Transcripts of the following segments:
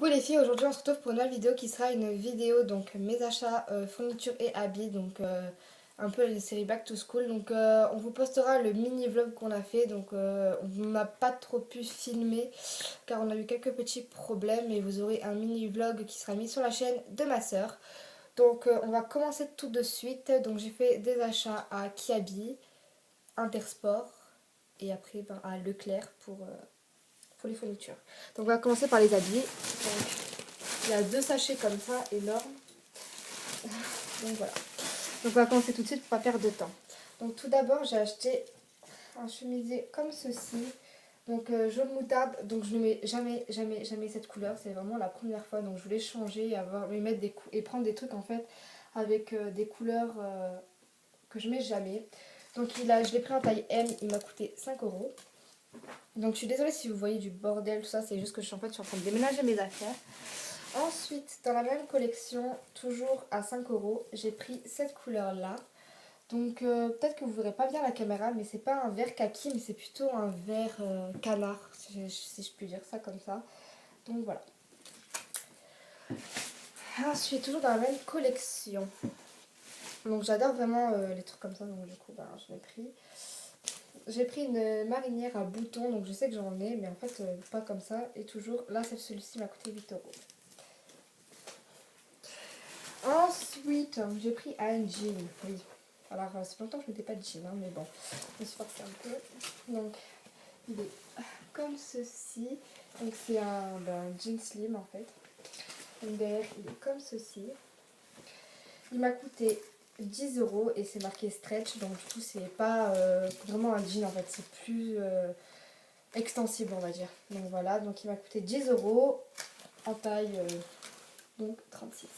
Coucou les filles, aujourd'hui on se retrouve pour une nouvelle vidéo qui sera une vidéo donc mes achats fournitures et habits, donc un peu les séries Back to School. Donc on vous postera le mini vlog qu'on a fait, donc on n'a pas trop pu filmer car on a eu quelques petits problèmes et vous aurez un mini vlog qui sera mis sur la chaîne de ma soeur. Donc on va commencer tout de suite. Donc j'ai fait des achats à Kiabi, Intersport et après à Leclerc pour les fournitures. Donc on va commencer par les habits. Donc, il y a 2 sachets comme ça, énormes. Donc voilà. Donc on va commencer tout de suite pour ne pas perdre de temps. Donc tout d'abord j'ai acheté un chemisier comme ceci. Donc jaune moutarde. Donc je ne mets jamais cette couleur. C'est vraiment la première fois. Donc je voulais changer et mettre et prendre des trucs en fait avec des couleurs que je mets jamais. Donc je l'ai pris en taille M. Il m'a coûté 5 euros. Donc je suis désolée si vous voyez du bordel, tout ça, c'est juste que je suis en train de déménager mes affaires. Ensuite, dans la même collection, toujours à 5 euros, j'ai pris cette couleur-là. Donc peut-être que vous ne verrez pas bien la caméra, mais c'est pas un vert kaki, mais c'est plutôt un vert canard, si je puis dire ça comme ça. Donc voilà. Ensuite, toujours dans la même collection. Donc j'adore vraiment les trucs comme ça, donc du coup je l'ai pris. J'ai pris une marinière à boutons, donc je sais que j'en ai, mais en fait pas comme ça. Et toujours, là celui-ci m'a coûté 8 euros. Ensuite, j'ai pris un jean, oui. Alors c'est longtemps que je ne mettais pas de jean, hein, mais bon, je me suis forcée un peu. Donc il est comme ceci. Donc c'est un jean slim en fait. Donc derrière il est comme ceci. Il m'a coûté 10 euros et c'est marqué stretch, donc du coup c'est pas vraiment un jean en fait, c'est plus extensible on va dire. Donc voilà, donc il m'a coûté 10 euros en taille donc 36.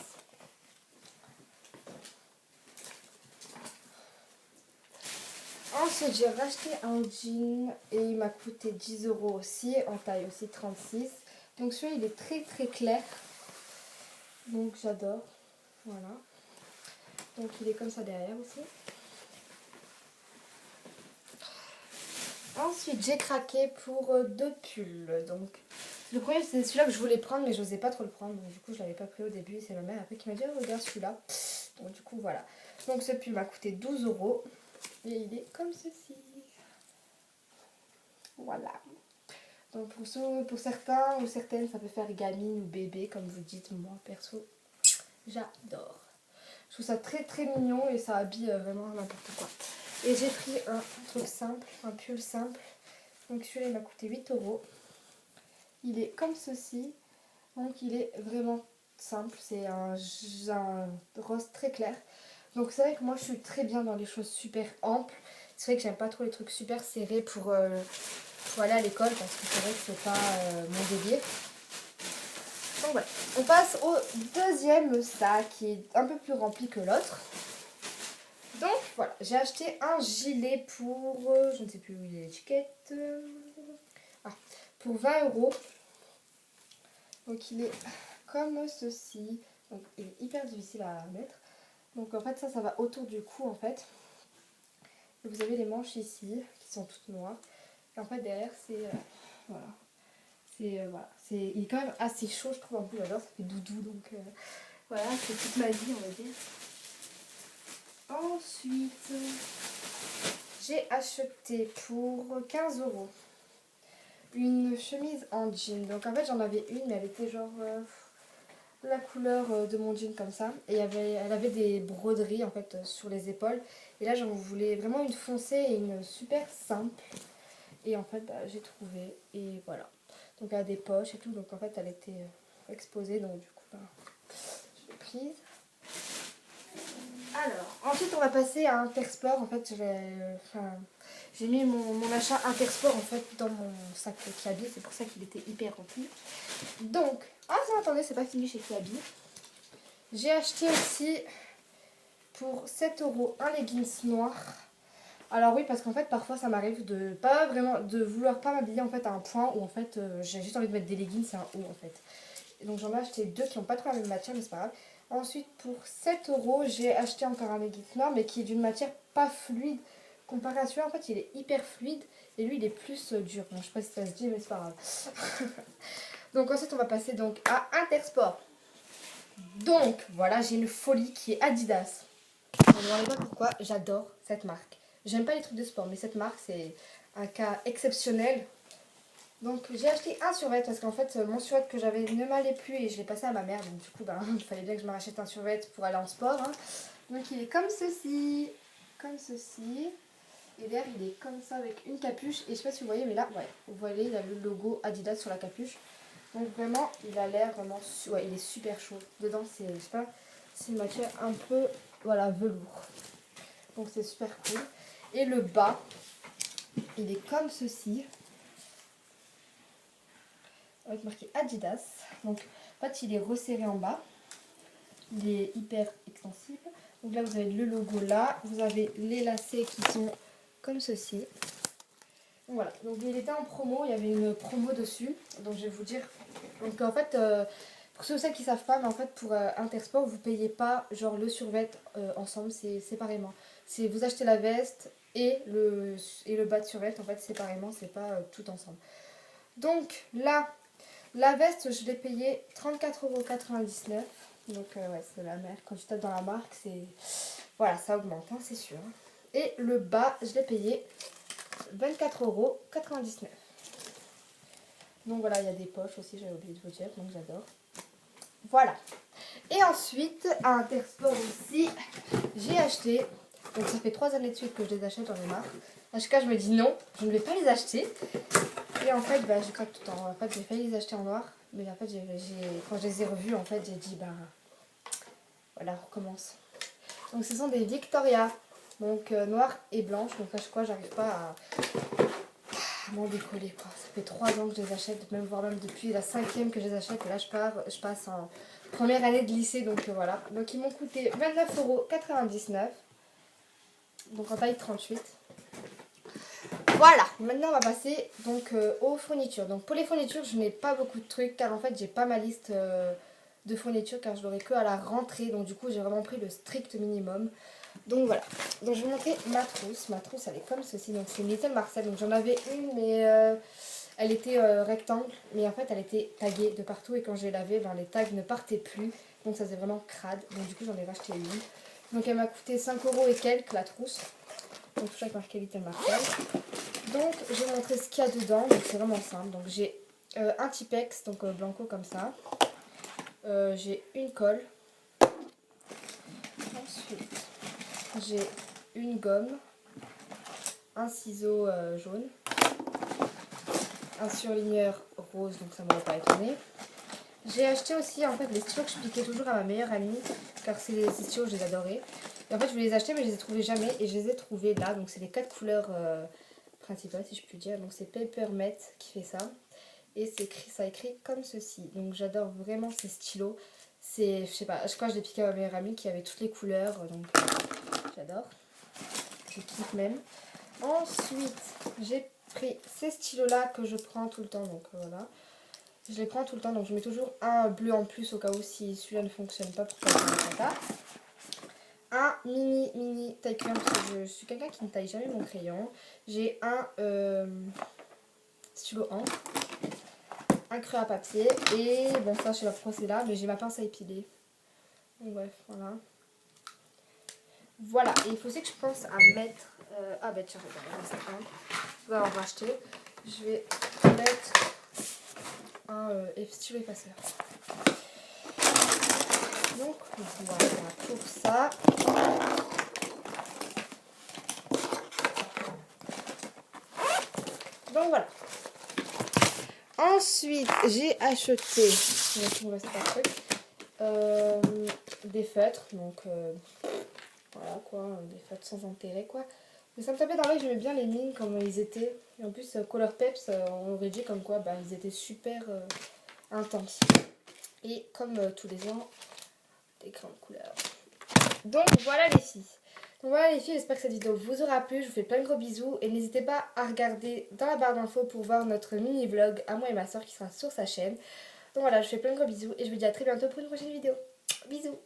Ensuite j'ai racheté un jean et il m'a coûté 10 euros aussi en taille aussi 36. Donc celui-là il est très clair, donc j'adore, voilà. Donc il est comme ça derrière aussi. Ensuite, j'ai craqué pour 2 pulls. Donc, le premier, c'est celui-là que je voulais prendre, mais je n'osais pas trop le prendre. Donc, du coup, je ne l'avais pas pris au début. C'est ma mère après qui m'a dit oh, regarde celui-là. Donc, du coup, voilà. Donc, ce pull m'a coûté 12 euros. Et il est comme ceci. Voilà. Donc, pour certains ou certaines, ça peut faire gamine ou bébé, comme vous dites. Moi, perso, j'adore. Je trouve ça très mignon et ça habille vraiment n'importe quoi. Et j'ai pris un truc simple, un pull simple. Donc celui-là il m'a coûté 8 euros. Il est comme ceci. Donc il est vraiment simple. C'est un rose très clair. Donc c'est vrai que moi je suis très bien dans les choses super amples. C'est vrai que j'aime pas trop les trucs super serrés pour aller à l'école. Parce que c'est vrai que c'est pas mon délire. Donc voilà. On passe au deuxième sac qui est un peu plus rempli que l'autre. Donc voilà, j'ai acheté un gilet pour, je ne sais plus où il est l'étiquette, pour 20 euros. Donc il est comme ceci, donc il est hyper difficile à mettre. Donc en fait ça va autour du cou en fait. Et vous avez les manches ici qui sont toutes noires. Et en fait derrière c'est, voilà. Voilà, il est quand même assez chaud je trouve en plus, alors ça fait doudou donc voilà, c'est toute ma vie on va dire. Ensuite, j'ai acheté pour 15 euros une chemise en jean. Donc en fait j'en avais une mais elle était genre la couleur de mon jean comme ça. Et elle avait des broderies en fait sur les épaules. Et là j'en voulais vraiment une foncée et une super simple. Et en fait j'ai trouvé et voilà. Donc elle a des poches et tout. Donc en fait elle était exposée donc du coup je l'ai prise. Alors, ensuite on va passer à Intersport. En fait, j'ai mis mon achat Intersport en fait dans mon sac Kiabi. C'est pour ça qu'il était hyper rempli. Donc, ah non, attendez, c'est pas fini chez Kiabi. J'ai acheté aussi pour 7 euros un leggings noir. Alors oui, parce qu'en fait parfois ça m'arrive de vouloir pas m'habiller en fait à un point où en fait j'ai juste envie de mettre des leggings et un haut en fait. Et donc j'en ai acheté 2 qui n'ont pas trop la même matière mais c'est pas grave. Ensuite pour 7 euros j'ai acheté encore un leggings noir mais qui est d'une matière pas fluide. Comparé à celui-là en fait il est hyper fluide et lui il est plus dur. Bon, je sais pas si ça se dit mais c'est pas grave. Donc ensuite on va passer donc à Intersport. Donc voilà, j'ai une folie qui est Adidas. Je ne me demandez pas pourquoi, j'adore cette marque. J'aime pas les trucs de sport, mais cette marque c'est un cas exceptionnel. Donc j'ai acheté un survêt parce qu'en fait mon survêt que j'avais ne m'allait plus et je l'ai passé à ma mère. Donc du coup il fallait bien que je me rachète un survêt pour aller en sport. Hein. Donc il est comme ceci. Comme ceci. Et derrière il est comme ça avec une capuche. Et je sais pas si vous voyez mais là ouais, vous voyez il y a le logo Adidas sur la capuche. Donc vraiment il a l'air vraiment... Ouais il est super chaud. Dedans c'est, je sais pas, c'est une matière un peu voilà velours. Donc c'est super cool. Et le bas il est comme ceci. Avec marqué Adidas. Donc en fait il est resserré en bas. Il est hyper extensible. Donc là vous avez le logo là. Vous avez les lacets qui sont comme ceci. Donc voilà. Donc il était en promo. Il y avait une promo dessus. Donc je vais vous dire. Donc en fait pour ceux qui ne savent pas, mais en fait pour Intersport vous payez pas genre le survêt ensemble, c'est séparément. C'est vous achetez la veste et le bas de survêt en fait séparément, c'est pas tout ensemble. Donc là la veste, je l'ai payée 34,99 €. Donc, ouais, c'est la marque. Quand tu tapes dans la marque, c'est... Voilà, ça augmente, hein, c'est sûr. Et le bas, je l'ai payé 24,99 €. Donc, voilà, il y a des poches aussi, j'avais oublié de vous dire, donc j'adore. Voilà. Et ensuite, à Intersport aussi, j'ai acheté... Donc, ça fait 3 années de suite que je les achète, j'en ai marre. À chaque fois, je me dis non, je ne vais pas les acheter. Et en fait, je craque tout le temps. En fait, j'ai failli les acheter en noir. Mais en fait, quand je les ai revus, en fait, j'ai dit, voilà, on recommence. Donc, ce sont des Victoria. Donc, noir et blanche. Donc, à chaque fois, j'arrive pas à m'en décoller, quoi. Ça fait 3 ans que je les achète, voire même depuis la 5e que je les achète. Et là, je passe en première année de lycée. Donc, voilà. Donc, ils m'ont coûté 29,99 €. Donc, en taille 38. Voilà, maintenant on va passer donc aux fournitures. Donc pour les fournitures, je n'ai pas beaucoup de trucs car en fait j'ai pas ma liste de fournitures car je l'aurai que à la rentrée. Donc du coup j'ai vraiment pris le strict minimum. Donc voilà, donc je vais vous montrer ma trousse. Ma trousse elle est comme ceci, donc c'est une Little Marcel. Donc j'en avais une mais elle était rectangle, mais en fait elle était taguée de partout et quand j'ai lavé, les tags ne partaient plus. Donc ça faisait vraiment crade, donc du coup j'en ai racheté une. Donc elle m'a coûté 5 € et quelques la trousse. Donc tout ça avec marqué Little Marcel. Donc je vais montrer ce qu'il y a dedans, donc c'est vraiment simple. Donc j'ai un Tipex, donc blanco comme ça. J'ai une colle. Ensuite j'ai une gomme, un ciseau jaune, un surligneur rose, donc ça ne m'aurait pas étonné. J'ai acheté aussi en fait les stylos que je piquais toujours à ma meilleure amie, car ces stylos je les adorais. Et en fait je voulais les acheter mais je les ai trouvés jamais et je les ai trouvés là, donc c'est les 4 couleurs principal si je puis dire. Donc c'est Papermate qui fait ça et ça écrit comme ceci. Donc j'adore vraiment ces stylos. C'est, je sais pas, je crois que je l'ai piqué à ma meilleure amie qui avait toutes les couleurs, donc j'adore, je kiffe même. Ensuite j'ai pris ces stylos là que je prends tout le temps, donc voilà, je les prends tout le temps, donc je mets toujours un bleu en plus au cas où si celui-là ne fonctionne pas pour ça. Un mini taille crayon parce que je suis quelqu'un qui ne taille jamais mon crayon. J'ai un stylo encre, un creux à papier et bon ça je sais pas pourquoi c'est là mais j'ai ma pince à épiler. Donc bref voilà. Voilà et il faut aussi que je pense à mettre tiens on va en racheter. Je vais mettre un stylo effaceur. Donc voilà pour ça. Donc voilà. Ensuite, j'ai acheté des feutres. Donc voilà quoi, des feutres sans intérêt quoi. Mais ça me tapait dans l'œil, j'aimais bien les mines comme ils étaient. Et en plus, Color Peps, on aurait dit comme quoi ils étaient super intenses. Et comme tous les ans, des grandes couleurs. Donc voilà les filles. Donc voilà les filles, j'espère que cette vidéo vous aura plu. Je vous fais plein de gros bisous. Et n'hésitez pas à regarder dans la barre d'infos pour voir notre mini vlog à moi et ma soeur qui sera sur sa chaîne. Donc voilà, je vous fais plein de gros bisous. Et je vous dis à très bientôt pour une prochaine vidéo. Bisous.